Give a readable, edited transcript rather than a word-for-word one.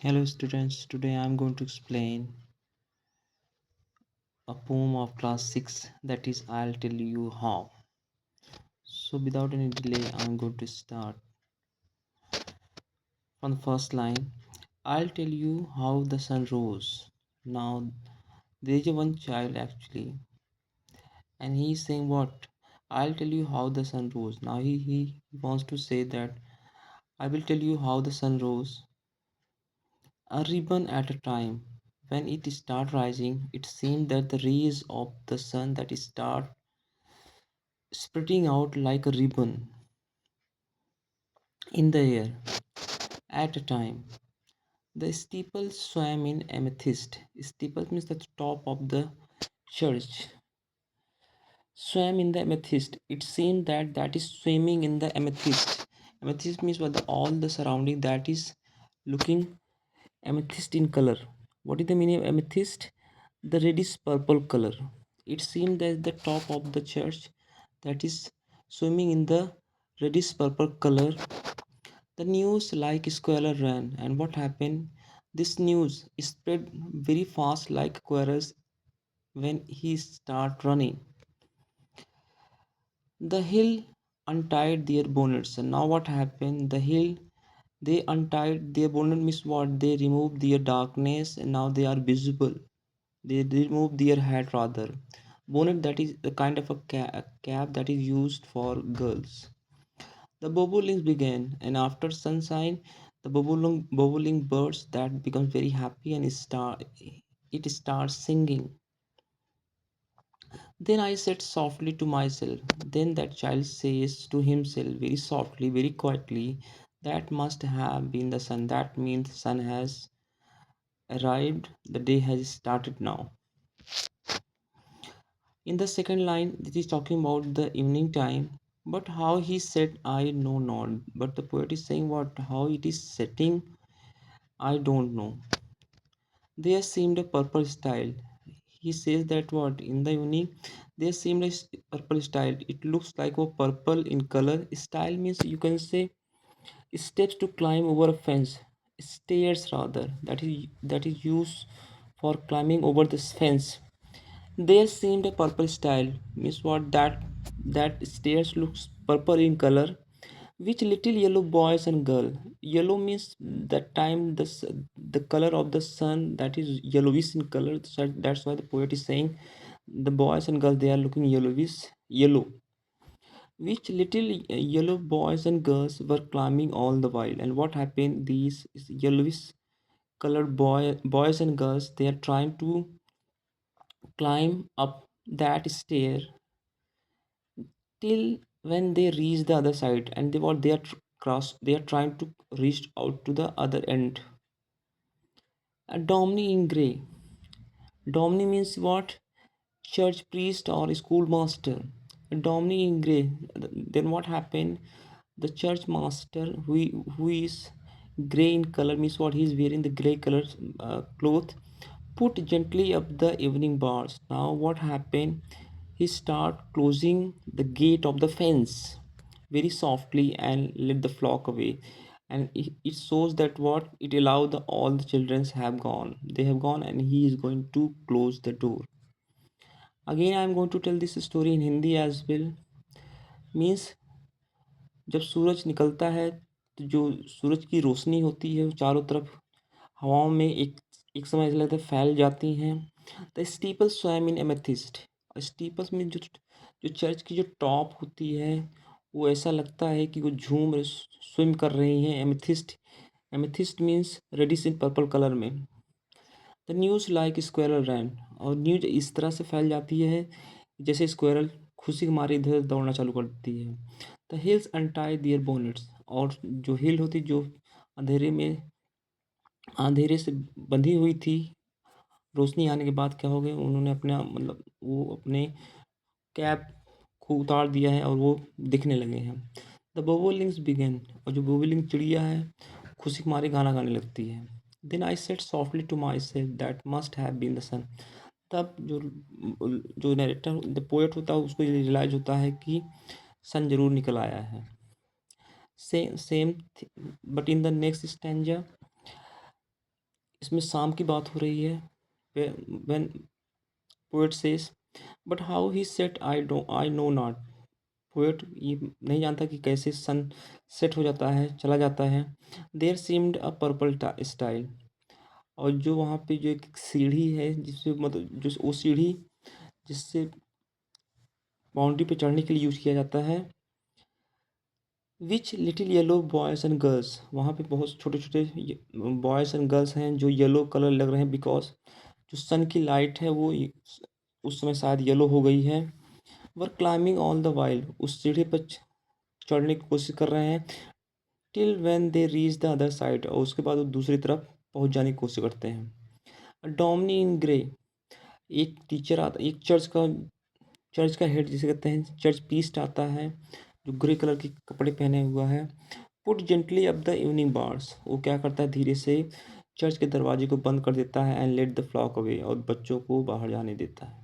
Hello students, today I am going to explain a poem of class 6, that is I'll tell you how. So without any delay I am going to start from the first line. I'll tell you how the sun rose. Now there is a one child actually, and he is saying what? I'll tell you how the sun rose. Now he wants to say that I will tell you how the sun rose, a ribbon at a time. When it start rising, it seemed that the rays of the sun that start spreading out like a ribbon in the air at a time. The steeple swam in amethyst. Steeple means the top of the church. Swam in the amethyst. It seemed that that is swimming in the amethyst. Amethyst means what all the surrounding that is looking amethyst in color. What is the meaning of amethyst? The reddish purple color. It seemed that the top of the church that is swimming in the reddish purple color. The news like squirrel ran, and what happened? This news spread very fast like squirrels when he start running. The hill untied their bonnets, and now what happened? The hill they untied their bonnet means what? They removed their darkness, and now they are visible. They removed their hat rather. Bonnet that is the kind of a cap that is used for girls. The bobolinks began, and after sunshine, the bobolink birds that becomes very happy and it starts singing. Then I said softly to myself. Then that child says to himself very softly, very quietly, that must have been the sun. That means the sun has arrived. The day has started now. In the second line, it is talking about the evening time. But how he said, I know not. But the poet is saying what? How it is setting, I don't know. There seemed a purple style. He says that what in the evening there seemed a purple style. It looks like a purple in color. Style means you can say steps to climb over a fence. Stairs rather. That is used for climbing over this fence. There seemed a purple style. Means what that stairs looks purple in color, which little yellow boys and girl. Yellow means that time the color of the sun that is yellowish in color. So that's why the poet is saying the boys and girls they are looking yellowish yellow. Which little yellow boys and girls were climbing all the while. And what happened? These yellowish colored boys and girls they are trying to climb up that stair till when they reach the other side, and they are cross they are trying to reach out to the other end. A domini in gray. Domini means what? Church priest or schoolmaster. A domini in gray. Then what happened? The church master who is gray in color means what? He is wearing the gray color cloth. Put gently up the evening bars. Now what happened? He start closing the gate of the fence very softly and let the flock away. And it shows that what it allowed all the children have gone. They have gone, and he is going to close the door. Again, I am going to tell this story in Hindi as well. Means जब सूरज निकलता है तो जो सूरज की रोशनी होती है वो चारों तरफ हवाओं में एक समय ऐसा लगता है फैल जाती हैं। The steeple swam in amethyst. Steeples में जो जो चर्च की जो टॉप होती है वो ऐसा लगता है कि वो स्विम कर रही हैं amethyst. Amethyst means reddish in purple colour में। The news like squirrel ran. और न्यूज इस तरह से फैल जाती है जैसे स्क्वायरल खुशी के मारे इधर दौड़ना चालू कर देती है। The hills untie their bonnets. और जो हिल होती जो अंधेरे में अंधेरे से बंधी हुई थी, रोशनी आने के बाद क्या हो गया उन्होंने अपना मतलब वो अपने कैप को उतार दिया है और वो दिखने लगे हैं। The bobolinks begun. और जो बोबोलिंग चिड़िया है खुशी के मारे गाना गाने लगती है। Then I said softly to myself that must have been the sun. तब जो जो नरेटर द पोएट होता है उसको ये रियलाइज होता है कि सन जरूर निकल आया है। Same but in the next stanza इसमें शाम की बात हो रही है। When poet says, but how he set I know not. Poet ये नहीं जानता कि कैसे सन सेट हो जाता है, चला जाता है। There seemed a purple style. और जो वहाँ पे जो एक सीढ़ी है, जिससे मतलब जो वो सीढ़ी जिससे बाउंड्री पे चढ़ने के लिए यूज़ किया जाता है। Which little yellow boys and girls, वहाँ पे बहुत छोटे छोटे बॉयज़ एंड गर्ल्स हैं जो येलो कलर लग रहे हैं, बिकॉज जो सन की लाइट है वो उस समय शायद येलो हो गई है। वर क्लाइंबिंग ऑन द वाइल, उस सीढ़ी पर चढ़ने की कोशिश कर रहे हैं। Till when they reach the other side, और उसके बाद वो दूसरी तरफ पहुंच जाने की कोशिश करते हैं। डोमिनी इन ग्रे, एक टीचर आता, एक चर्च का हेड जिसे कहते हैं, चर्च पीस्ट आता है जो ग्रे कलर के कपड़े पहने हुआ है। Put gently up the evening bars, वो क्या करता है, धीरे से चर्च के दरवाजे को बंद कर देता है। And let the flock away, और बच्चों को बाहर जाने देता है।